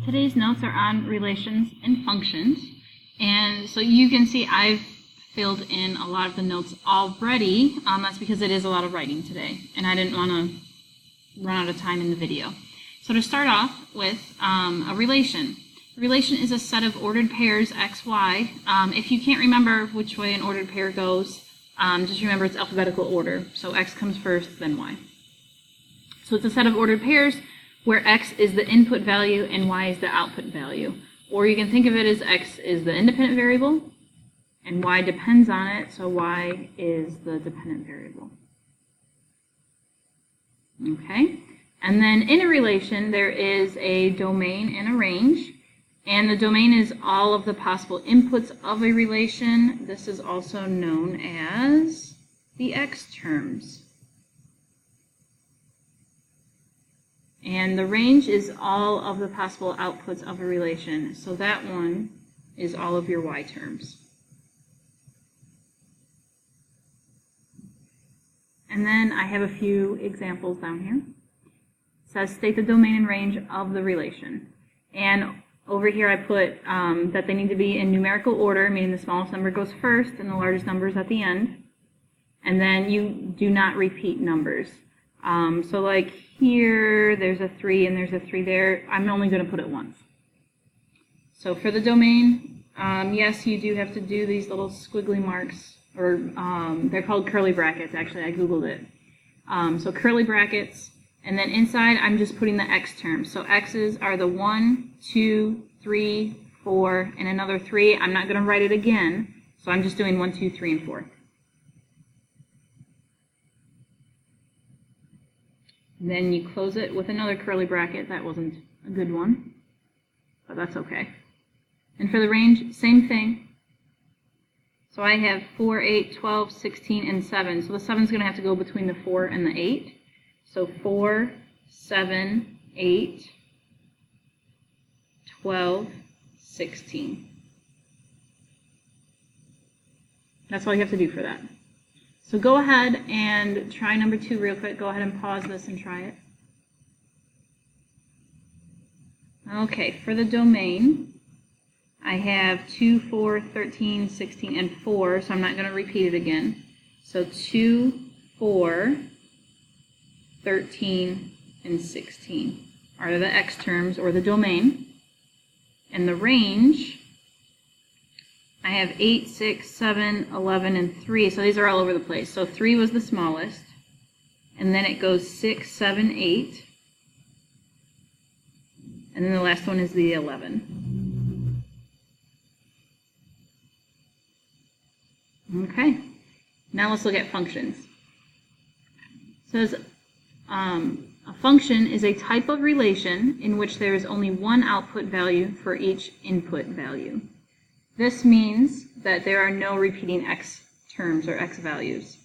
Today's notes are on relations and functions, and so you can see I've filled in a lot of the notes already. That's because it is a lot of writing today, and I didn't want to run out of time in the video. So to start off with a relation. A relation is a set of ordered pairs x, y. If you can't remember which way an ordered pair goes, just remember it's alphabetical order. So x comes first, then y. So it's a set of ordered pairs where x is the input value and y is the output value. Or you can think of it as x is the independent variable and y depends on it, so y is the dependent variable. Okay? And then in a relation, there is a domain and a range. And the domain is all of the possible inputs of a relation. This is also known as the x terms. And the range is all of the possible outputs of a relation. So that one is all of your y terms. And then I have a few examples down here. It says state the domain and range of the relation. And over here I put that they need to be in numerical order, meaning the smallest number goes first and the largest number is at the end. And then you do not repeat numbers. So like here, there's a 3 and there's a 3 there. I'm only going to put it once. So for the domain, yes, you do have to do these little squiggly marks, or they're called curly brackets. Actually, I Googled it. So curly brackets, and then inside I'm just putting the x terms. So x's are the 1, 2, 3, 4, and another 3. I'm not going to write it again, so I'm just doing 1, 2, 3, and 4. Then you close it with another curly bracket. That wasn't a good one, but that's okay. And for the range, same thing. So I have 4, 8, 12, 16, and 7. So the 7 is going to have to go between the 4 and the 8. So 4, 7, 8, 12, 16. That's all you have to do for that. So go ahead and try number 2 real quick. Go ahead and pause this and try it. Okay, for the domain, I have 2, 4, 13, 16, and 4, so I'm not going to repeat it again. So 2, 4, 13, and 16 are the x terms, or the domain. And the range, I have 8, 6, 7, 11, and 3. So these are all over the place. So 3 was the smallest. And then it goes 6, 7, 8. And then the last one is the 11. Okay. Now let's look at functions. It says a function is a type of relation in which there is only one output value for each input value. This means that there are no repeating x terms or x values.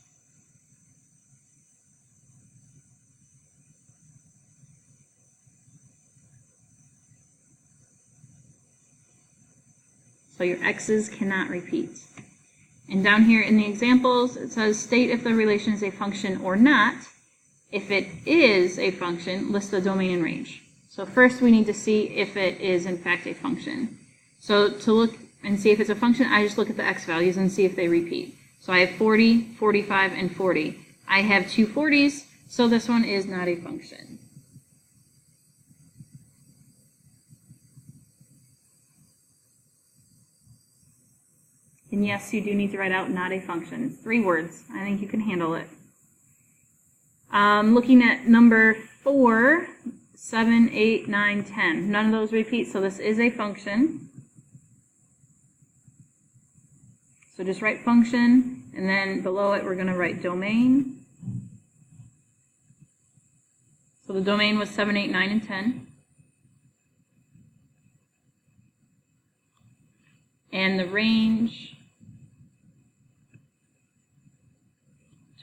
So your x's cannot repeat. And down here in the examples, it says state if the relation is a function or not. If it is a function, list the domain and range. So first we need to see if it is in fact a function. So to look and see if it's a function, I just look at the x values and see if they repeat. So I have 40, 45, and 40. I have 2 40s, so this one is not a function. And yes, you do need to write out not a function. It's 3 words. I think you can handle it. Looking at number 4, 7, 8, 9, 10. None of those repeat, so this is a function. So just write function, and then below it we're going to write domain. So the domain was 7, 8, 9, and 10. And the range,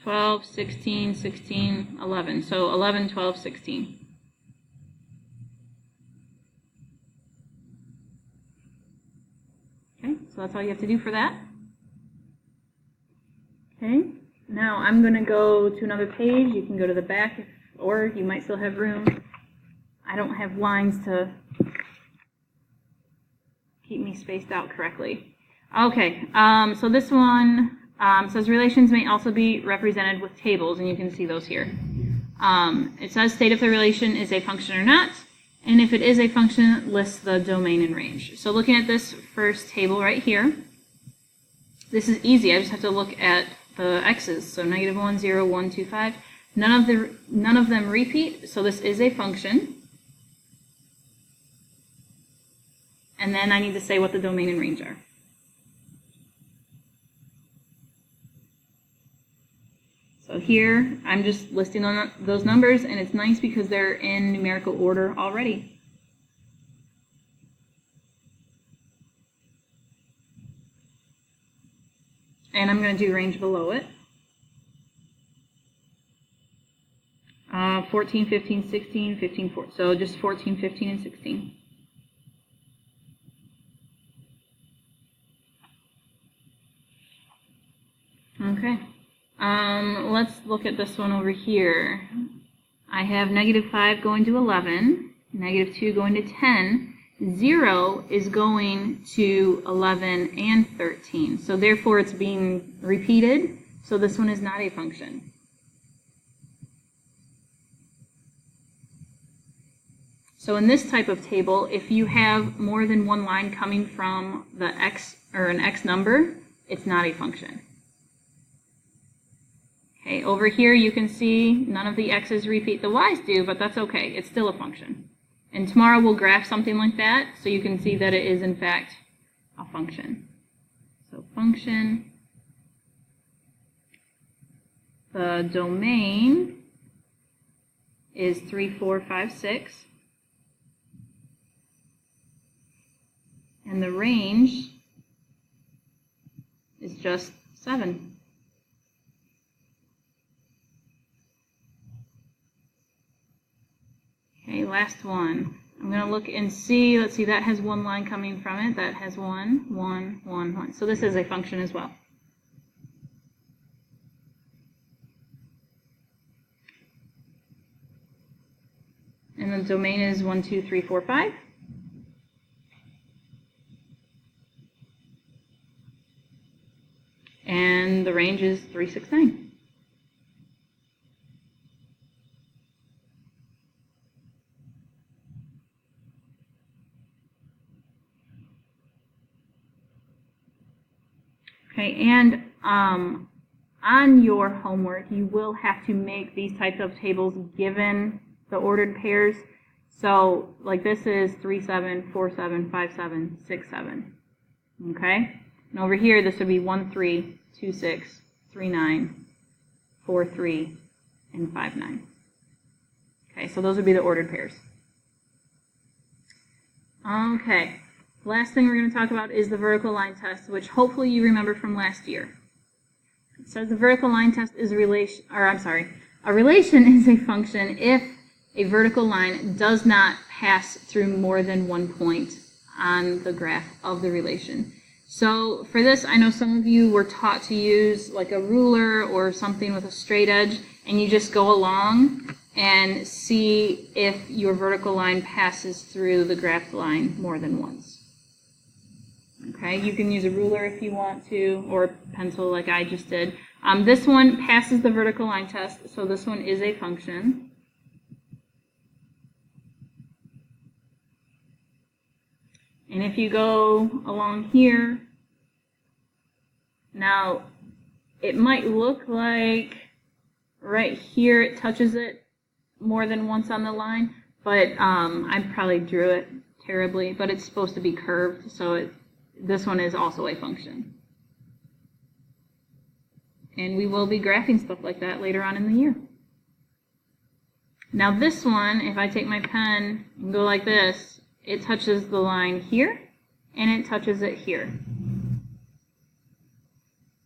12, 16, 16, 11. So 11, 12, 16. Okay, so that's all you have to do for that. Okay, now I'm going to go to another page. You can go to the back, or you might still have room. I don't have lines to keep me spaced out correctly. Okay, so this one says relations may also be represented with tables, and you can see those here. It says state if the relation is a function or not, and if it is a function, list the domain and range. So looking at this first table right here, this is easy. I just have to look at the x's. So -1, 0, 1, 2, 5. None of them repeat, so this is a function. And then I need to say what the domain and range are. So here, I'm just listing on those numbers, and it's nice because they're in numerical order already. And I'm going to do range below it. 14, 15, 16, 15, 4. So just 14, 15, and 16. Okay. Let's look at this one over here. I have -5 going to 11, -2 going to 10, 0 is going to 11 and 13. So therefore it's being repeated, so this one is not a function. So in this type of table, if you have more than one line coming from the x or an x number, it's not a function. Okay, over here you can see none of the x's repeat, the y's do, but that's okay. It's still a function. And tomorrow we'll graph something like that so you can see that it is in fact a function. So function, the domain is 3, 4, 5, 6. And the range is just 7. Okay, last one. I'm going to look and see. Let's see, that has one line coming from it. That has 1, 1, 1, 1. So this is a function as well. And the domain is 1, 2, 3, 4, 5. And the range is 3, 6, 9. Okay, and on your homework, you will have to make these types of tables given the ordered pairs. So, like this is 3, 7, 4, 7, 5, 7, 6, 7. Okay? And over here, this would be 1, 3, 2, 6, 3, 9, 4, 3, and 5, 9. Okay, so those would be the ordered pairs. Okay, last thing we're going to talk about is the vertical line test, which hopefully you remember from last year. It says the vertical line test is a relation is a function if a vertical line does not pass through more than one point on the graph of the relation. So for this, I know some of you were taught to use like a ruler or something with a straight edge, and you just go along and see if your vertical line passes through the graph line more than once. Okay, you can use a ruler if you want to, or a pencil like I just did. This one passes the vertical line test, so this one is a function. And if you go along here, now it might look like right here it touches it more than once on the line, but I probably drew it terribly, but it's supposed to be curved, so this one is also a function. And we will be graphing stuff like that later on in the year. Now this one, if I take my pen and go like this, it touches the line here, and it touches it here.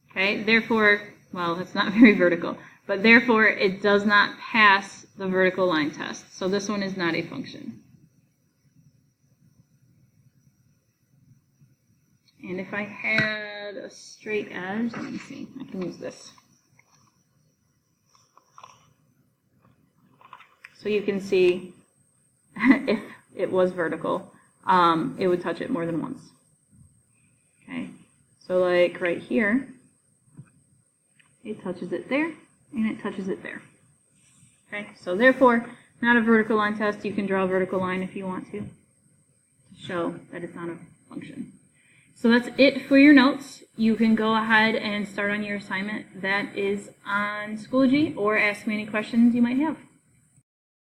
Okay, therefore, well, it's not very vertical, but therefore it does not pass the vertical line test. So this one is not a function. And if I had a straight edge, let me see, I can use this. So you can see if it was vertical, it would touch it more than once. So like right here, it touches it there, and it touches it there. Okay, so therefore, not a vertical line test. You can draw a vertical line if you want to show that it's not a function. So that's it for your notes. You can go ahead and start on your assignment that is on Schoology, or ask me any questions you might have.